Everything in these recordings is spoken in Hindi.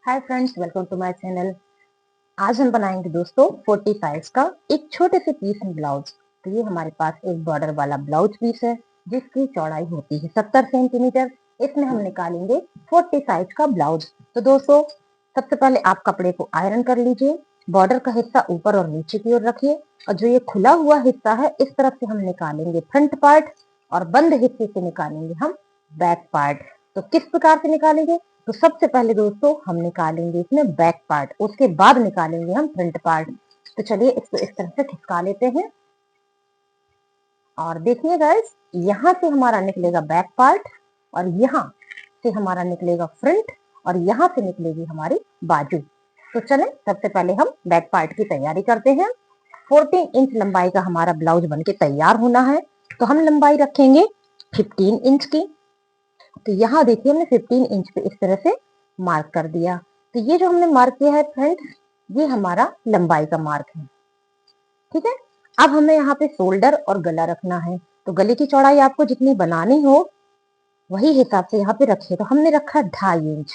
Hi friends, welcome to my channel. आज हम बनाएंगे दोस्तों 40 साइज का एक छोटे से पीस में ब्लाउज। तो ये हमारे पास एक बॉर्डर वाला ब्लाउज पीस है जिसकी चौड़ाई होती है 70 सेंटीमीटर। इसमें हम निकालेंगे 40 साइज का ब्लाउज। तो दोस्तों सबसे पहले आप कपड़े को आयरन कर लीजिए। बॉर्डर का हिस्सा ऊपर और नीचे की ओर रखिए और जो ये खुला हुआ हिस्सा है इस तरफ से हम निकालेंगे फ्रंट पार्ट और बंद हिस्से से निकालेंगे हम बैक पार्ट। तो किस प्रकार से निकालेंगे? तो सबसे पहले दोस्तों हम निकालेंगे इसमें बैक पार्ट, उसके बाद निकालेंगे हम फ्रंट पार्ट। तो चलिए इसको इस तरह से खिसका लेते हैं और देखिए गाइस, यहाँ से हमारा निकलेगा बैक पार्ट और यहाँ से हमारा निकलेगा फ्रंट और यहाँ से निकलेगी हमारी बाजू। तो चले सबसे पहले हम बैक पार्ट की तैयारी करते हैं। 14 इंच लंबाई का हमारा ब्लाउज बनके तैयार होना है। तो हम लंबाई रखेंगे 15 इंच की। तो यहाँ देखिए हमने 15 इंच पे इस तरह से मार्क कर दिया। तो ये जो हमने मार्क किया है फ्रेंड्स, ये हमारा लंबाई का मार्क है। ठीक है, अब हमें यहाँ पे शोल्डर और गला रखना है। तो गले की चौड़ाई आपको जितनी बनानी हो वही हिसाब से यहाँ पे रखिए। तो हमने रखा 2.5 इंच,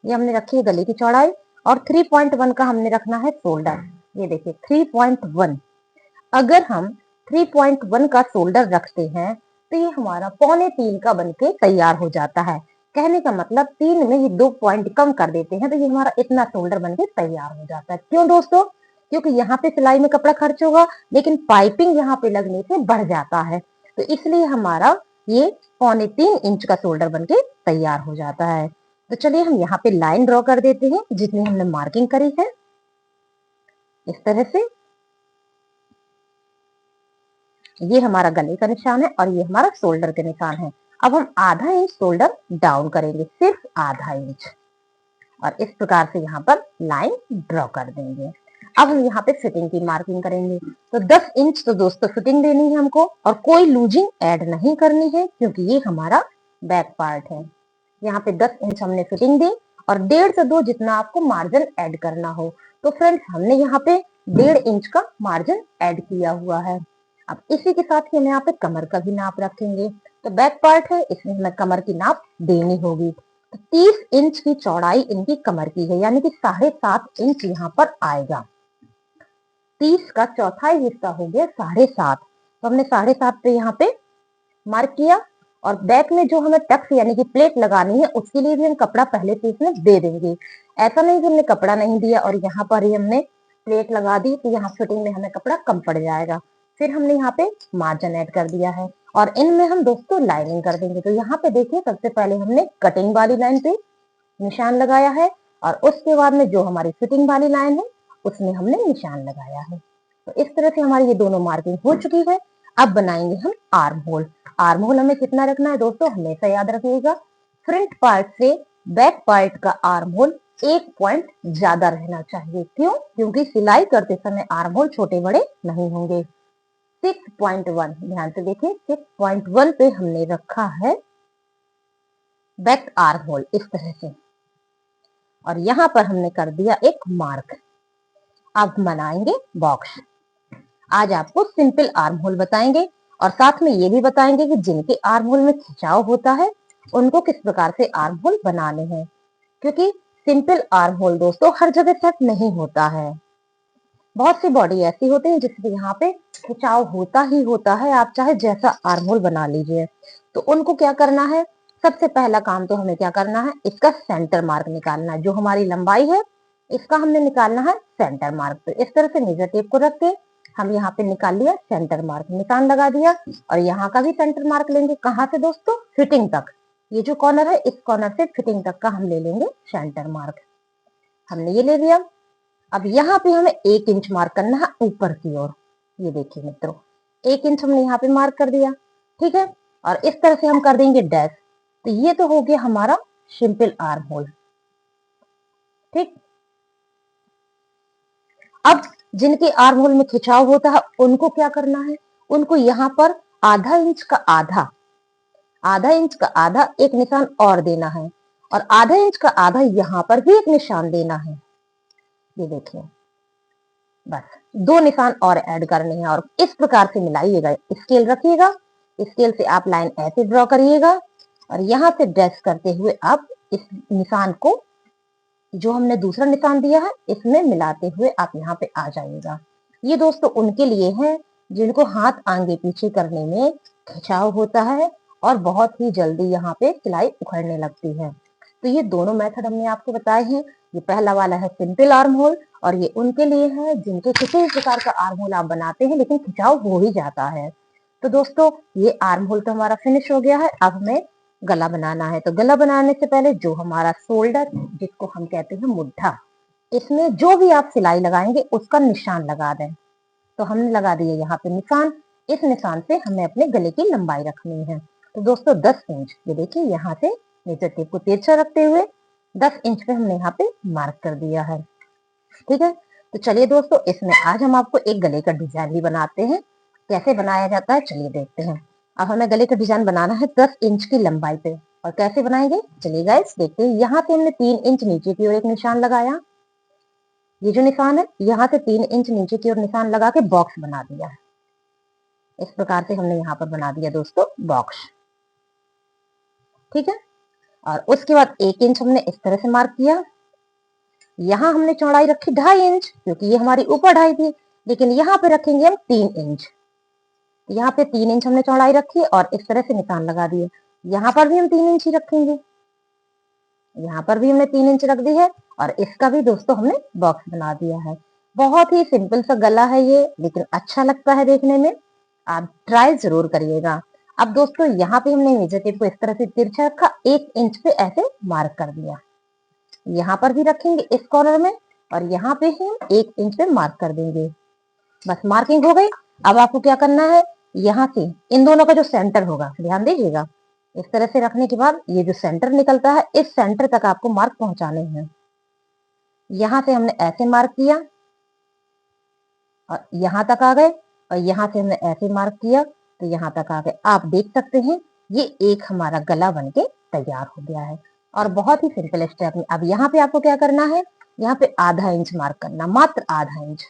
ये हमने रखी है गले की चौड़ाई। और 3.1 का हमने रखना है शोल्डर। ये देखिए 3.1। अगर हम 3.1 का शोल्डर रखते हैं तो ये हमारा 2.25 का बनके तैयार हो जाता है। कहने का मतलब 3 में ये 2 पॉइंट कम कर देते हैं तो ये हमारा इतना शोल्डर बनके तैयार हो जाता है। क्यों दोस्तों? क्योंकि यहाँ पे सिलाई में कपड़ा खर्च होगा लेकिन पाइपिंग यहाँ पे लगने से बढ़ जाता है। तो इसलिए हमारा ये 2.25 इंच का शोल्डर बनके तैयार हो जाता है। तो चलिए हम यहाँ पे लाइन ड्रॉ कर देते हैं जितनी हमने मार्किंग करी है इस तरह से। ये हमारा गले का निशान है और ये हमारा शोल्डर का निशान है। अब हम आधा इंच शोल्डर डाउन करेंगे, सिर्फ आधा इंच, और इस प्रकार से यहाँ पर लाइन ड्रॉ कर देंगे। अब हम यहाँ पे फिटिंग की मार्किंग करेंगे। तो 10 इंच तो दोस्तों फिटिंग देनी है हमको और कोई लूजिंग ऐड नहीं करनी है क्योंकि ये हमारा बैक पार्ट है। यहाँ पे 10 इंच हमने फिटिंग दी और 1.5 से 2 जितना आपको मार्जिन ऐड करना हो। तो फ्रेंड्स हमने यहाँ पे 1.5 इंच का मार्जिन ऐड किया हुआ है। अब इसी के साथ ही हम यहाँ पे कमर का भी नाप रखेंगे। तो बैक पार्ट है, इसमें हमें कमर की नाप देनी होगी। तो 30 इंच की चौड़ाई इनकी कमर की है, यानी कि 7.5 इंच यहाँ पर आएगा। 30 का चौथाई हिस्सा हो गया 7.5। तो हमने 7.5 पे यहाँ पे मार्क किया। और बैक में जो हमें टक्स यानी कि प्लेट लगानी है उसके लिए भी हम कपड़ा पहले से इसमें दे देंगे। ऐसा नहीं कि हमने कपड़ा नहीं दिया और यहाँ पर ही हमने प्लेट लगा दी तो यहाँ फिटिंग में हमें कपड़ा कम पड़ जाएगा। फिर हमने यहाँ पे मार्जिन ऐड कर दिया है और इनमें हम दोस्तों लाइनिंग कर देंगे। तो यहाँ पे देखिए सबसे पहले हमने कटिंग वाली लाइन पे निशान लगाया है और उसके बाद में जो हमारी फिटिंग वाली लाइन है उसमें हमने निशान लगाया है। तो इस तरह से हमारी ये दोनों मार्किंग हो चुकी है। अब बनाएंगे हम आर्म होल। आर्म होल हमें कितना रखना है दोस्तों, हमेशा याद रखिएगा, फ्रंट पार्ट से बैक पार्ट का आर्म होल 1 पॉइंट ज्यादा रहना चाहिए। क्यों? क्योंकि सिलाई करते समय आर्म होल छोटे बड़े नहीं होंगे। 6.1, ध्यान से देखिए 6.1 पे हमने रखा है बैक आर्म होल इस तरह से और यहाँ पर हमने कर दिया एक मार्क। अब बनाएंगे बॉक्स। आज आपको सिंपल आर्म होल बताएंगे और साथ में ये भी बताएंगे कि जिनके आर्म होल में खिंचाव होता है उनको किस प्रकार से आर्म होल बनाने हैं। क्योंकि सिंपल आर्म होल दोस्तों हर जगह सेट नहीं होता है। बहुत सी बॉडी ऐसी होती है जिसमें यहाँ पे खिंचाव होता ही होता है, आप चाहे जैसा आर्म होल बना लीजिए। तो उनको क्या करना है, सबसे पहला काम तो हमें क्या करना है, इसका सेंटर मार्क निकालना है। जो हमारी लंबाई है इसका हमने निकालना है सेंटर मार्क। तो इस तरह से मेजर टेप को रख के हम यहाँ पे निकाल लिया सेंटर मार्क, निशान लगा दिया और यहाँ का भी सेंटर मार्क लेंगे। कहाँ से दोस्तों? फिटिंग तक। ये जो कॉर्नर है इस कॉर्नर से फिटिंग तक का हम ले लेंगे सेंटर मार्क। हमने ये ले लिया। अब यहाँ पे हमें 1 इंच मार्क करना है ऊपर की ओर। ये देखिए मित्रों 1 इंच हमने यहाँ पे मार्क कर दिया। ठीक है, और इस तरह से हम कर देंगे डैश। तो ये तो हो गया हमारा सिंपल आर्म होल। ठीक, अब जिनके आर्म होल में खिंचाव होता है उनको क्या करना है, उनको यहाँ पर आधा इंच का आधा एक निशान और देना है और आधा इंच का आधा यहाँ पर भी एक निशान देना है। ये देखिए बस 2 निशान और ऐड करने हैं और इस प्रकार से मिलाइएगा। स्केल रखिएगा, स्केल से आप लाइन ऐसे ड्रॉ करिएगा और यहाँ से डैश करते हुए आप इस निशान को जो हमने दूसरा निशान दिया है इसमें मिलाते हुए आप यहाँ पे आ जाइएगा। ये दोस्तों उनके लिए है जिनको हाथ आगे पीछे करने में खिंचाव होता है और बहुत ही जल्दी यहाँ पे सिलाई उखड़ने लगती है। तो ये दोनों मेथड हमने आपको बताए हैं। ये पहला वाला है सिंपल आर्म होल और ये उनके लिए है जिनके किसी भी प्रकार का आर्म होल आप बनाते हैं लेकिन खिंचाव हो ही जाता है। तो दोस्तों ये आर्म होल तो हमारा फिनिश हो गया है। अब हमें गला बनाना है। तो गला बनाने से पहले जो हमारा शोल्डर जिसको हम कहते हैं मुड्ढा, इसमें जो भी आप सिलाई लगाएंगे उसका निशान लगा दें। तो हमने लगा दिए यहाँ पे निशान। इस निशान से हमें अपने गले की लंबाई रखनी है। तो दोस्तों 10 इंच, ये देखिए यहाँ से मेजर टेप को तिरछा रखते हुए 10 इंच पे हमने यहाँ पे मार्क कर दिया है। ठीक है, तो चलिए दोस्तों इसमें आज हम आपको एक गले का डिजाइन भी बनाते हैं। कैसे बनाया जाता है चलिए देखते हैं। अब हमें गले का डिजाइन बनाना है 10 इंच की लंबाई पे। और कैसे बनाएंगे चलिए गाइस देखते हैं। यहाँ से हमने 3 इंच नीचे की ओर एक निशान लगाया। ये जो निशान है यहाँ से 3 इंच नीचे की ओर निशान लगा के बॉक्स बना दिया है। इस प्रकार से हमने यहाँ पर बना दिया दोस्तों बॉक्स। ठीक है, और उसके बाद 1 इंच हमने इस तरह से मार्क किया। यहाँ हमने चौड़ाई रखी 2.5 इंच क्योंकि ये हमारी ऊपर 2.5 थी, लेकिन यहाँ पे रखेंगे हम 3 इंच। यहाँ पे 3 इंच हमने चौड़ाई रखी और इस तरह से निशान लगा दिए। यहाँ पर भी हम 3 इंच ही रखेंगे। यहाँ पर भी हमने 3 इंच रख दी है और इसका भी दोस्तों हमने बॉक्स बना दिया है। बहुत ही सिंपल सा गला है ये, लेकिन अच्छा लगता है देखने में। आप ट्राई जरूर करिएगा। अब दोस्तों यहाँ पे हमने मेजर टेप को इस तरह से तिरछा रखा, 1 इंच पे ऐसे मार्क कर दिया। यहाँ पर भी रखेंगे इस कॉर्नर में और यहाँ पे ही हम 1 इंच पे मार्क कर देंगे। बस मार्किंग हो गई। अब आपको क्या करना है, यहाँ से इन दोनों का जो सेंटर होगा ध्यान दीजिएगा। इस तरह से रखने के बाद ये जो सेंटर निकलता है इस सेंटर तक आपको मार्क पहुंचाने हैं। यहाँ से हमने ऐसे मार्क किया और यहाँ तक आ गए और यहाँ से हमने ऐसे मार्क किया तो यहाँ तक आ गए। आप देख सकते हैं ये एक हमारा गला बनके तैयार हो गया है और बहुत ही सिंपल स्टेप में। अब यहाँ पे आपको क्या करना है, यहाँ पे आधा इंच मार्क करना, मात्र आधा इंच,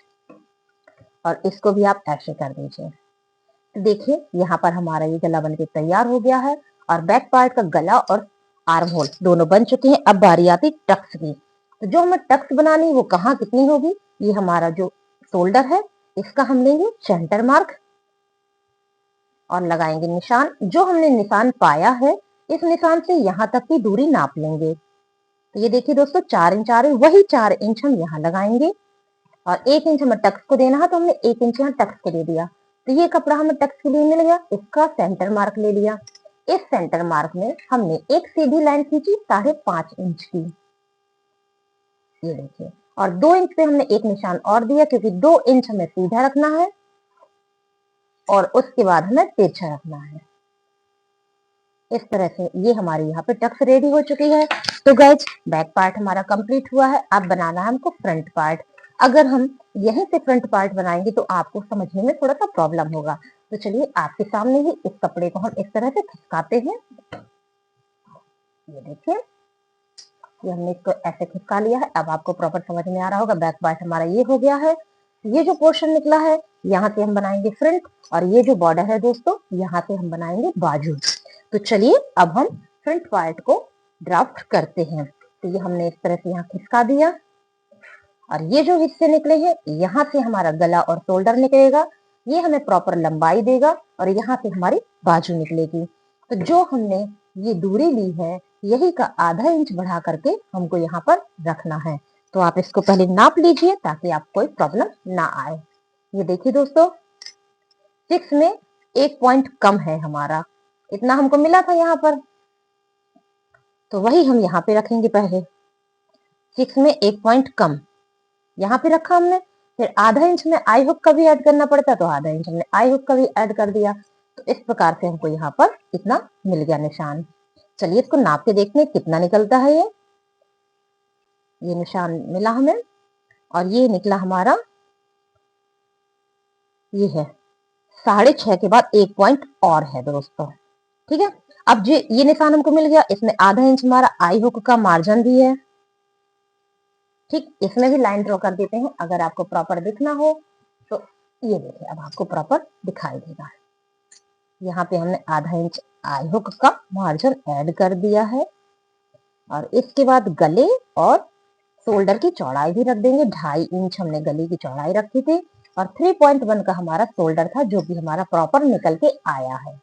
और इसको भी आप ऐसे कर दीजिए। तो देखिए यहाँ पर हमारा ये गला बनके तैयार हो गया है और बैक पार्ट का गला और आर्म होल दोनों बन चुके हैं। अब बारी आती टक्स की। तो जो हमें टक्स बनानी है वो कहाँ कितनी होगी, ये हमारा जो शोल्डर है इसका हम लेंगे सेंटर मार्क और लगाएंगे निशान। जो हमने निशान पाया है इस निशान से यहाँ तक की दूरी नाप लेंगे। तो ये देखिए दोस्तों 4 इंच आ रही, वही 4 इंच हम यहाँ लगाएंगे और 1 इंच हमें टक्स को देना है तो हमने 1 इंच यहाँ टक्स को दे दिया। तो ये कपड़ा हमें टक्स के लिए मिल गया, इसका सेंटर मार्क ले लिया। इस सेंटर मार्क में हमने एक सीधी लाइन खींची 5.5 इंच की, ये देखिए, और 2 इंच पे हमने एक निशान और दिया क्योंकि 2 इंच हमें सीधा रखना है और उसके बाद हमें तिरछा रखना है। इस तरह से ये हमारी यहाँ पे टक्स रेडी हो चुकी है। तो गाइज बैक पार्ट हमारा कंप्लीट हुआ है। अब बनाना है हमको फ्रंट पार्ट। अगर हम यहीं से फ्रंट पार्ट बनाएंगे तो आपको समझने में थोड़ा सा प्रॉब्लम होगा। तो चलिए आपके सामने ही इस कपड़े को हम इस तरह से खिसकाते हैं। ये देखिए ये हमने इसको ऐसे खिसका लिया है। अब आपको प्रॉपर समझ में आ रहा होगा। बैक पार्ट हमारा ये हो गया है। ये जो पोर्शन निकला है यहाँ से हम बनाएंगे फ्रंट और ये जो बॉर्डर है दोस्तों यहाँ से हम बनाएंगे बाजू। तो चलिए अब हम फ्रंट पार्ट को ड्राफ्ट करते हैं। तो ये हमने इस तरह से यहाँ खिसका दिया और ये जो हिस्से निकले हैं यहाँ से हमारा गला और शोल्डर निकलेगा। ये हमें प्रॉपर लंबाई देगा और यहाँ से हमारी बाजू निकलेगी। तो जो हमने ये दूरी ली है यही का आधा इंच बढ़ा करके हमको यहाँ पर रखना है। तो आप इसको पहले नाप लीजिए ताकि आपको कोई प्रॉब्लम ना आए। ये देखिए दोस्तों 6 में 1 पॉइंट कम है हमारा, इतना हमको मिला था यहाँ पर, तो वही हम यहाँ पे रखेंगे। पहले 6 में 1 पॉइंट कम यहाँ पे रखा हमने। फिर आधा इंच में आई हुक का भी ऐड करना पड़ता तो आधा इंच हमने आई हुक का भी ऐड कर दिया। तो इस प्रकार से हमको यहाँ पर इतना मिल गया निशान। चलिए इसको नाप के देखते हैं कितना निकलता है। ये निशान मिला हमें और ये निकला हमारा, ये है 6.5 के बाद 1 पॉइंट और है दोस्तों। ठीक है, अब ये निशान हमको मिल गया। इसमें आधा इंच हमारा आई हुक का मार्जिन भी है। ठीक, इसमें भी लाइन ड्रॉ कर देते हैं अगर आपको प्रॉपर दिखना हो तो। ये देखिए अब आपको प्रॉपर दिखाई देगा। यहाँ पे हमने आधा इंच आई हुक का मार्जिन ऐड कर दिया है और इसके बाद गले और शोल्डर की चौड़ाई भी रख देंगे, 2.5 इंच हमने गले की चौड़ाई रखी थी और 3.1 का हमारा शोल्डर था जो कि हमारा प्रॉपर निकल के आया है।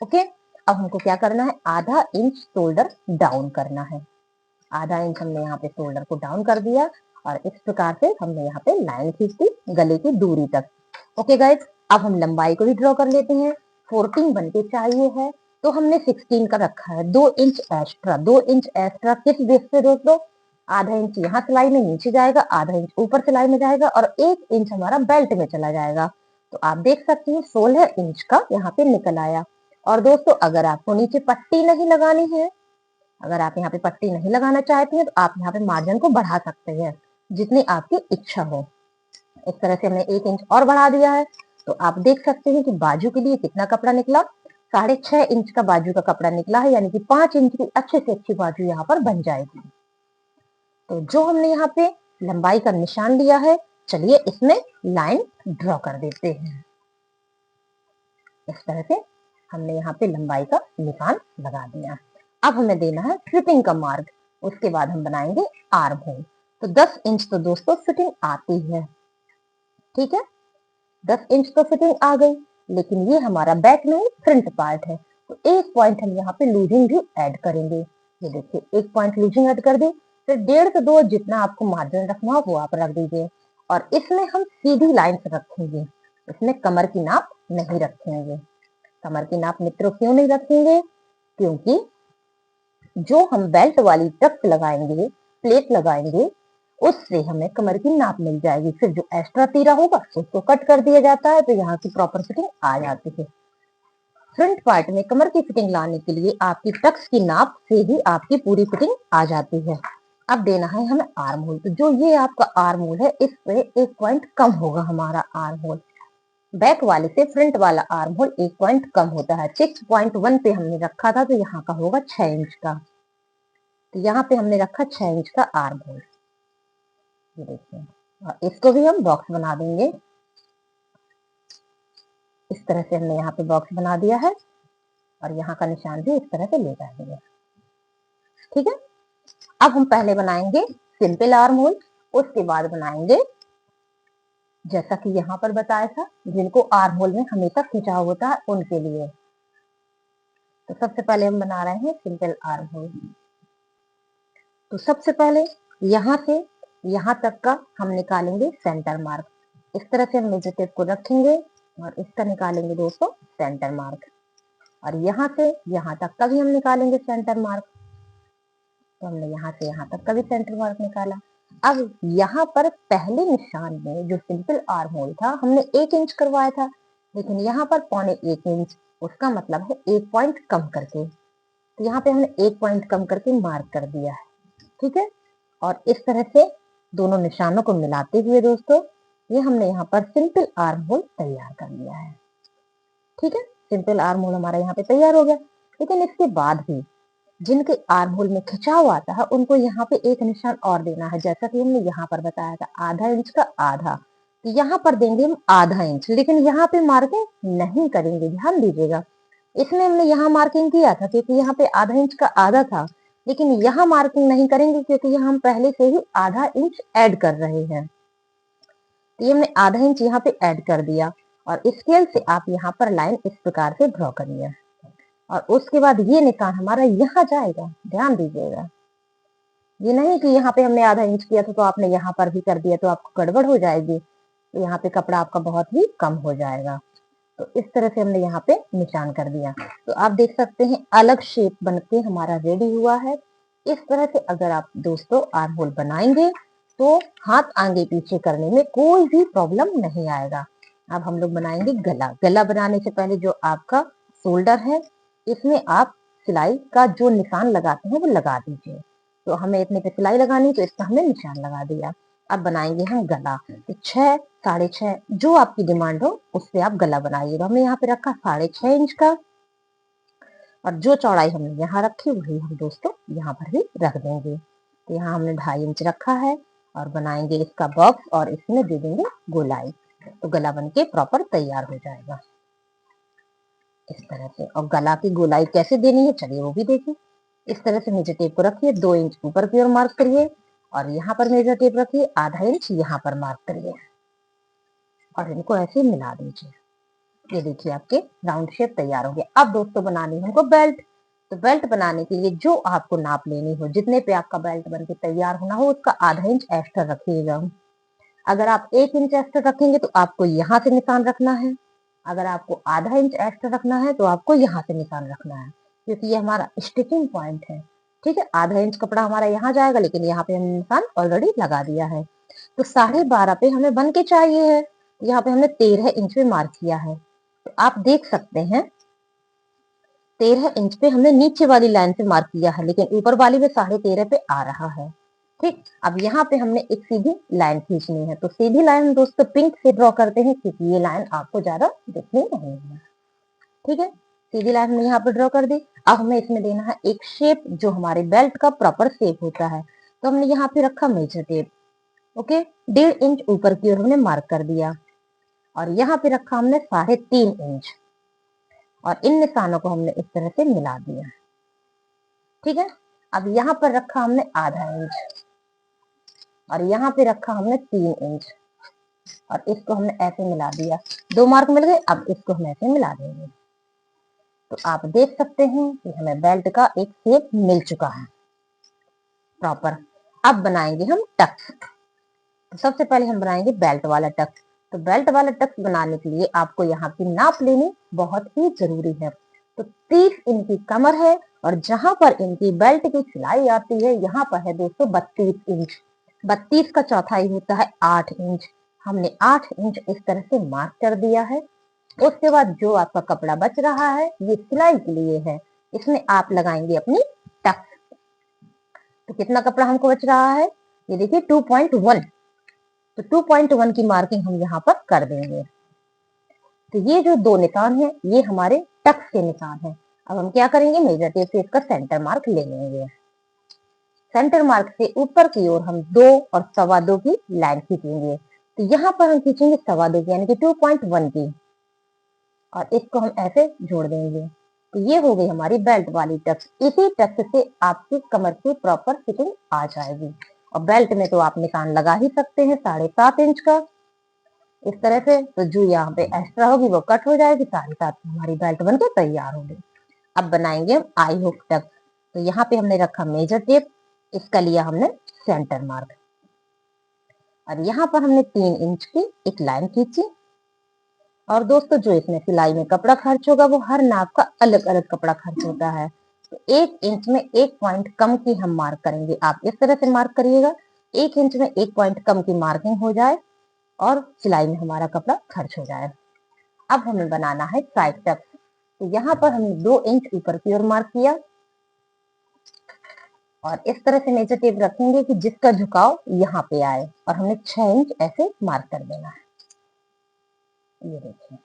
ओके, अब हमको क्या करना है, आधा इंच शोल्डर डाउन करना है। आधा इंच हमने यहाँ पे शोल्डर को डाउन कर दिया और इस प्रकार से हमने यहाँ पे लाइन खींच दी गले की दूरी तक। ओके गाइस, अब हम लंबाई को भी ड्रॉ कर लेते हैं। 14 बनके चाहिए है तो हमने 16 का रखा है, 2 इंच एक्स्ट्रा। 2 इंच एक्स्ट्रा किस बेस पे दोस्तों, आधा इंच यहाँ सिलाई में नीचे जाएगा, आधा इंच ऊपर सिलाई में जाएगा और 1 इंच हमारा बेल्ट में चला जाएगा। तो आप देख सकते हैं 16 इंच का यहाँ पे निकल आया। और दोस्तों अगर आपको नीचे पट्टी नहीं लगानी है, अगर आप यहाँ पे पट्टी नहीं लगाना चाहते हैं तो आप यहाँ पे मार्जिन को बढ़ा सकते हैं जितनी आपकी इच्छा हो। इस तरह से हमने 1 इंच और बढ़ा दिया है। तो आप देख सकते हैं कि बाजू के लिए कितना कपड़ा निकला, 6.5 इंच का बाजू का कपड़ा निकला है, यानी कि 5 इंच की अच्छे से अच्छी बाजू यहाँ पर बन जाएगी। तो जो हमने यहाँ पे लंबाई का निशान लिया है, चलिए इसमें लाइन ड्रॉ कर देते हैं। इस तरह से हमने यहाँ पे लंबाई का निशान लगा दिया। अब हमें देना है फिटिंग का मार्क, उसके बाद हम बनाएंगे आर्म होल। तो 10 इंच तो दोस्तों फिटिंग आती है, ठीक है, 10 इंच तो फिटिंग आ गई, लेकिन ये हमारा बैक नहीं फ्रंट पार्ट है। तो 1 पॉइंट हम यहाँ पे लूजिंग भी ऐड करेंगे। ये देखिए 1 पॉइंट लूजिंग ऐड कर दी, फिर 1.5 से 2 जितना आपको मार्जिन रखना हो वो आप रख दीजिए। और इसमें हम सीधी लाइन से रखेंगे, इसमें कमर की नाप नहीं रखेंगे। कमर की नाप मित्रों क्यों नहीं रखेंगे, क्योंकि जो हम बेल्ट वाली टक्स लगाएंगे, प्लेट लगाएंगे, उससे हमें कमर की नाप मिल जाएगी। फिर जो एक्स्ट्रा तीरा होगा उसको कट कर दिया जाता है, तो यहाँ की प्रॉपर फिटिंग आ जाती है। फ्रंट पार्ट में कमर की फिटिंग लाने के लिए आपकी टक्स की नाप से ही आपकी पूरी फिटिंग आ जाती है। अब देना है हमें आर्म होल। तो जो ये आपका आर्म होल है, इस पे 1 पॉइंट कम होगा हमारा आर्म होल। बैक वाले से फ्रंट वाला आर्म होल 1 पॉइंट कम होता है। 6.1 पे हमने रखा था, तो यहाँ का होगा 6 इंच का। तो यहाँ पे हमने रखा 6 इंच का आर्म होल। ये देखिए, और इसको भी हम बॉक्स बना देंगे। इस तरह से हमने यहाँ पे बॉक्स बना दिया है और यहाँ का निशान भी इस तरह से ले जाएंगे, ठीक है। अब हम पहले बनाएंगे सिंपल आर्म होल, उसके बाद बनाएंगे जैसा कि यहाँ पर बताया था, जिनको आर्म होल में हमेशा खिंचाव होता है उनके लिए। तो सबसे पहले हम बना रहे हैं सिंपल आर्म होल। तो सबसे पहले यहाँ से यहाँ तक का हम निकालेंगे सेंटर मार्क। इस तरह से हम मेजर टेप को रखेंगे और इसका निकालेंगे दोस्तों सेंटर मार्क। और यहाँ से यहाँ तक का भी हम निकालेंगे सेंटर मार्क। तो हमने यहाँ से यहाँ तक का भी सेंटर मार्क निकाला। अब यहाँ पर पहले निशान में जो सिंपल आर्म होल था हमने 1 इंच करवाया था, लेकिन यहाँ पर 1.25 इंच, उसका मतलब है 1 पॉइंट कम करके। तो यहाँ पे हमने 1 पॉइंट कम करके मार्क कर दिया है, ठीक है। और इस तरह से दोनों निशानों को मिलाते हुए दोस्तों ये हमने यहाँ पर सिंपल आर्म होल तैयार कर लिया है, ठीक है। सिंपल आर्म होल हमारा यहाँ पे तैयार हो गया। लेकिन इसके बाद भी जिनके आर्म होल में खिंचाव आता है उनको यहाँ पे एक निशान और देना है, जैसा कि हमने यहाँ पर बताया था आधा इंच का आधा। तो यहाँ पर देंगे हम आधा इंच, लेकिन यहाँ पे मार्किंग नहीं करेंगे, ध्यान दीजिएगा। इसमें हमने यहाँ मार्किंग किया था क्योंकि यहाँ पे आधा इंच का आधा था, लेकिन यहाँ मार्किंग नहीं करेंगे क्योंकि यहाँ हम पहले से ही आधा इंच ऐड कर रहे हैं। तो ये हमने आधा इंच यहाँ पे ऐड कर दिया और स्केल से आप यहाँ पर लाइन इस प्रकार से ड्रॉ करिए। और उसके बाद ये निशान हमारा यहाँ जाएगा, ध्यान दीजिएगा। ये नहीं कि यहाँ पे हमने आधा इंच किया था तो आपने यहाँ पर भी कर दिया तो आपको गड़बड़ हो जाएगी, तो यहाँ पे कपड़ा आपका बहुत ही कम हो जाएगा। तो इस तरह से हमने यहाँ पे निशान कर दिया। तो आप देख सकते हैं अलग शेप बनके हमारा रेडी हुआ है। इस तरह से अगर आप दोस्तों आर्म होल बनाएंगे तो हाथ आगे पीछे करने में कोई भी प्रॉब्लम नहीं आएगा। अब हम लोग बनाएंगे गला। गला बनाने से पहले जो आपका शोल्डर है इसमें आप सिलाई का जो निशान लगाते हैं वो लगा दीजिए। तो हमें इतने पे सिलाई लगानी, तो इसका हमने निशान लगा दिया। अब बनाएंगे हम गला। तो 6, 6.5 जो आपकी डिमांड हो उससे आप गला बनाइए। तो हमने यहाँ पे रखा 6.5 इंच का, और जो चौड़ाई हमने यहाँ रखी वही हम दोस्तों यहाँ पर भी रख देंगे। तो यहाँ हमने 2.5 इंच रखा है और बनाएंगे इसका बॉक्स और इसमें दे देंगे गोलाई। तो गला बनके प्रॉपर तैयार हो जाएगा इस तरह से। और गला की गोलाई कैसे देनी है चलिए वो भी देखिए। इस तरह से नीचे टेप को रखिए, 2 इंच ऊपर की ओर मार्क करिए और यहाँ पर मेजर टेप रखिए, आधा इंच यहाँ पर मार्क करिए और इनको ऐसे मिला दीजिए। ये देखिए आपके राउंड शेप तैयार हो गया। अब दोस्तों बनानी है हमको बेल्ट। तो बेल्ट बनाने के लिए जो आपको नाप लेनी हो, जितने पे आपका बेल्ट बन के तैयार होना हो, उसका आधा इंच एक्स्ट्रा रखिएगा। अगर आप 1 इंच एक्स्ट्रा रखेंगे तो आपको यहाँ से निशान रखना है। अगर आपको आधा इंच एक्स्ट्रा रखना है तो आपको यहाँ से निशान रखना है, क्योंकि ये हमारा स्टिचिंग पॉइंट है। ठीक है, आधा इंच कपड़ा हमारा यहाँ जाएगा, लेकिन यहाँ पे हमने निशान ऑलरेडी लगा दिया है। तो 12.5 पे हमें बन के चाहिए है। यहाँ पे हमने 13 इंच पे मार्क किया है। तो आप देख सकते हैं 13 इंच पे हमने नीचे वाली लाइन से मार्क किया है, लेकिन ऊपर वाली में 13.5 पे आ रहा है। ठीक, अब यहाँ पे हमने एक सीधी लाइन खींचनी है। तो सीधी लाइन दोस्तों पिंक से ड्रॉ करते हैं, क्योंकि ये लाइन आपको ज्यादा दिखनी नहीं है। ठीक है, सीधी लाइन हमने यहाँ पे ड्रॉ कर दी। अब हमें इसमें देना है एक शेप, जो हमारे बेल्ट का प्रॉपर शेप होता है। तो हमने यहाँ पे रखा मेजर टेप। ओके, 1.5 इंच ऊपर की ओर हमने मार्क कर दिया और यहाँ पे रखा हमने 3.5 इंच और इन निशानों को हमने इस तरह से मिला दिया। ठीक है, अब यहाँ पर रखा हमने आधा इंच और यहाँ पे रखा हमने 3 इंच और इसको हमने ऐसे मिला दिया। 2 मार्क मिल गए, अब इसको हम ऐसे मिला देंगे। तो आप देख सकते हैं कि हमें बेल्ट का एक शेप मिल चुका है प्रॉपर। अब बनाएंगे हम टक्स। तो सबसे पहले हम बनाएंगे बेल्ट वाला टक्स। तो बेल्ट वाला टक्स बनाने के लिए आपको यहाँ की नाप लेनी बहुत ही जरूरी है। तो 30 इनकी कमर है और जहां पर इनकी बेल्ट की सिलाई आती है, यहाँ पर है दोस्तों 32 इंच। 32 का चौथाई होता है 8 इंच। हमने 8 इंच इस तरह से मार्क कर दिया है। उसके बाद जो आपका कपड़ा बच रहा है, ये सिलाई के लिए है, इसमें आप लगाएंगे अपनी टक्स। तो कितना कपड़ा हमको बच रहा है, ये देखिए 2.1। तो 2.1 की मार्किंग हम यहाँ पर कर देंगे। तो ये जो 2 निशान है, ये हमारे टक्स के निशान है। अब हम क्या करेंगे, मेजर टेप से इसका सेंटर मार्क ले लेंगे। सेंटर मार्क से ऊपर की ओर हम 2 और 2.25 की लाइन खींचेंगे। तो यहाँ पर हम खींचेंगे 2.25 की, यानी कि 2.1 की, और इसको हम ऐसे जोड़ देंगे। तो ये हो गई हमारी बेल्ट वाली टक्स। इसी टक्स से आपकी कमर की प्रॉपर फिटिंग आ जाएगी। और बेल्ट में तो आप निशान लगा ही सकते हैं 7.5 इंच का, इस तरह से। तो जो यहाँ पे एक्स्ट्रा होगी वो कट हो जाएगी, 7.5 हमारी बेल्ट बनके तैयार होगी। अब बनाएंगे हम आई हुक टक्स। तो यहाँ पे हमने रखा मेजर टेप, इसका लिया हमने सेंटर मार्क और यहाँ पर हमने 3 इंच की एक लाइन खींची। और दोस्तों जो इसमें सिलाई में कपड़ा खर्च होगा, वो हर नाप का अलग अलग कपड़ा खर्च होता है। तो 1 इंच में 1 पॉइंट कम की हम मार्क करेंगे। आप इस तरह से मार्क करिएगा, 1 इंच में 1 पॉइंट कम की मार्किंग हो जाए और सिलाई में हमारा कपड़ा खर्च हो जाए। अब हमें बनाना है साइड टक्स। तो यहाँ पर हमने 2 इंच ऊपर की ओर मार्क किया और इस तरह से मेजर टेप रखेंगे कि जिसका झुकाव यहाँ पे आए, और हमने 6 इंच ऐसे मार्क कर देना है। ये देखिए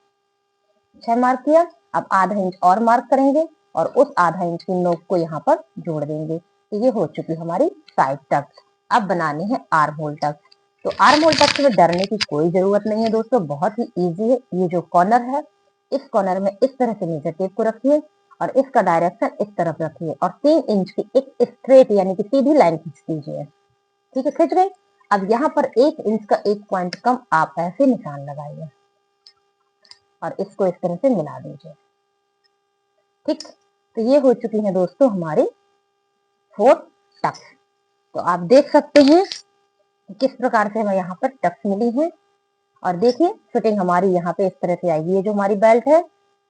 6 मार्क किया। अब आधा इंच और मार्क करेंगे और उस आधा इंच की नोक को यहाँ पर जोड़ देंगे। तो ये हो चुकी हमारी साइड टक्स। अब बनानी है आर्म होल टक्स। तो आर्म होल टक्स में डरने की कोई जरूरत नहीं है दोस्तों, बहुत ही इजी है। ये जो कॉर्नर है, इस कॉर्नर में इस तरह से मेजर टेप को रखिए और इसका डायरेक्शन इस तरफ रखिए और 3 इंच की एक स्ट्रेट यानी कि सीधी लाइन खींच दीजिए। ठीक है, खींच गए। अब यहाँ पर 1 इंच का 1 पॉइंट कम आप ऐसे निशान लगाइए और इसको इस तरह से मिला दीजिए। ठीक, तो ये हो चुकी है दोस्तों हमारी 4 टक्स। तो आप देख सकते हैं किस प्रकार से हमें यहाँ पर टक्स मिली है। और देखिए फिटिंग हमारी यहाँ पे इस तरह से आएगी। ये जो हमारी बेल्ट है,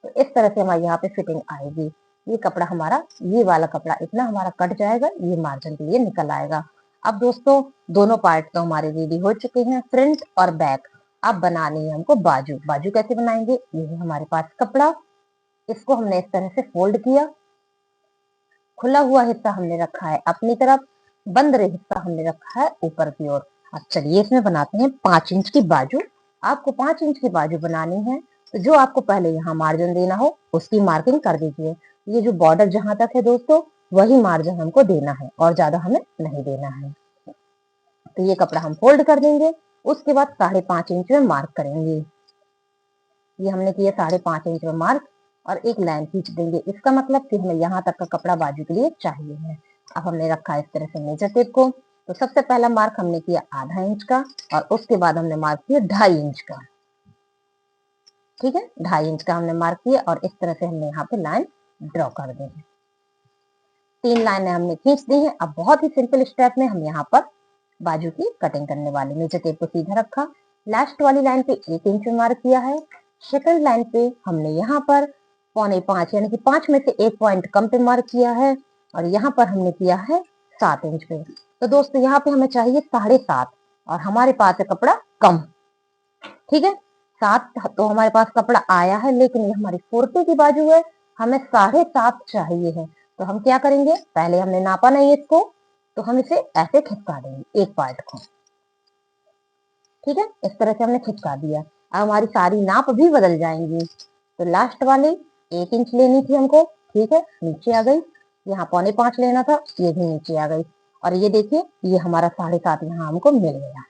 तो इस तरह से हमारी यहाँ पे फिटिंग आएगी। ये कपड़ा हमारा, ये वाला कपड़ा इतना हमारा कट जाएगा, ये मार्जिन के लिए निकल आएगा। अब दोस्तों दोनों पार्ट तो हमारे रेडी हो चुके हैं, फ्रंट और बैक। अब बनानी है हमको बाजू। बाजू कैसे बनाएंगे, ये है हमारे पास कपड़ा, इसको हमने इस तरह से फोल्ड किया। खुला हुआ हिस्सा हमने रखा है अपनी तरफ, बंद हिस्सा हमने रखा है ऊपर की ओर। अब चलिए इसमें बनाते हैं 5 इंच की बाजू। आपको 5 इंच की बाजू बनानी है, तो जो आपको पहले यहाँ मार्जिन देना हो उसकी मार्किंग कर दीजिए। ये जो बॉर्डर जहां तक है दोस्तों, वही मार्जिन हमको देना है और ज्यादा हमें नहीं देना है। तो ये कपड़ा हम फोल्ड कर देंगे। उसके बाद 5.5 इंच में मार्क करेंगे। ये हमने किया 5.5 इंच में मार्क और एक लाइन खींच देंगे। इसका मतलब कि हमें यहाँ तक का कपड़ा बाजू के लिए चाहिए है। अब हमने रखा इस तरह से मेजर टेप को तो सबसे पहला मार्क हमने किया आधा इंच का और उसके बाद हमने मार्क किया 2.5 इंच का। ठीक है, 2.5 इंच का हमने मार्क किया और इस तरह से हमने यहाँ पे लाइन ड्रॉ कर दी है। 3 लाइनें हमने खींच दी है। अब बहुत ही सिंपल स्टेप में हम यहाँ पर बाजू की कटिंग करने वाले। नीचे टेप को सीधा रखा, लास्ट वाली लाइन पे 1 इंच मार्क किया है। सेकंड लाइन पे हमने यहाँ पर 4.25 यानी कि 5 में से 1 पॉइंट कम पे मार्क किया है और यहाँ पर हमने किया है 7 इंच पे। तो दोस्तों यहाँ पे हमें चाहिए 7.5 और हमारे पास है कपड़ा कम। ठीक है, 7 तो हमारे पास कपड़ा आया है, लेकिन ये हमारी 40 की बाजू है, हमें 7.5 चाहिए है। तो हम क्या करेंगे, पहले हमने नापा नहीं इसको, तो हम इसे ऐसे खिसका देंगे एक पार्ट को। ठीक है, इस तरह से हमने खिसका दिया। अब हमारी सारी नाप भी बदल जाएंगी। तो लास्ट वाली 1 इंच लेनी थी हमको, ठीक है, नीचे आ गई। यहाँ 4.25 लेना था, ये भी नीचे आ गई। और ये देखिए, ये हमारा 7.5 यहाँ हमको मिल गया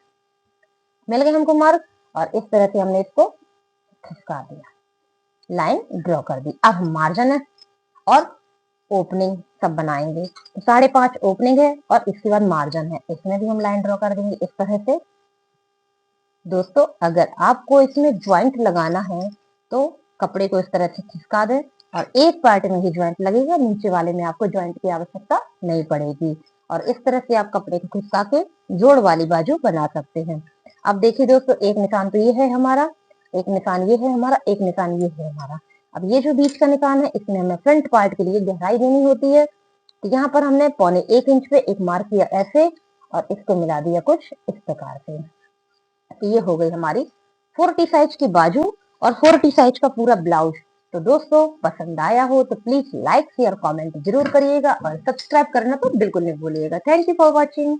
हमको मार्क। और इस तरह से हमने इसको खिसका दिया, लाइन ड्रॉ कर दी। अब हम मार्जिन है और ओपनिंग सब बनाएंगे। तो 5.5 ओपनिंग है और इसके बाद मार्जिन है, इसमें भी हम लाइन ड्रॉ कर देंगे इस तरह से। दोस्तों अगर आपको इसमें ज्वाइंट लगाना है तो कपड़े को इस तरह से खिसका दें और एक पार्ट में ही ज्वाइंट लगेगा, नीचे वाले में आपको ज्वाइंट की आवश्यकता नहीं पड़ेगी। और इस तरह से आप कपड़े को खिसका के जोड़ वाली बाजू बना सकते हैं। अब देखिए दोस्तों, एक निशान तो ये है हमारा, एक निशान ये है हमारा, एक निशान ये है हमारा। अब ये जो बीच का निशान है, इसमें हमें फ्रंट पार्ट के लिए गहराई देनी होती है। तो यहाँ पर हमने 1.25 इंच पे एक मार्क किया ऐसे और इसको मिला दिया कुछ इस प्रकार से। तो ये हो गई हमारी 40 साइज की बाजू और 40 साइज का पूरा ब्लाउज। तो दोस्तों पसंद आया हो तो प्लीज लाइक शेयर कमेंट जरूर करिएगा और सब्सक्राइब करना तो बिल्कुल नहीं भूलिएगा। Thank you for watching.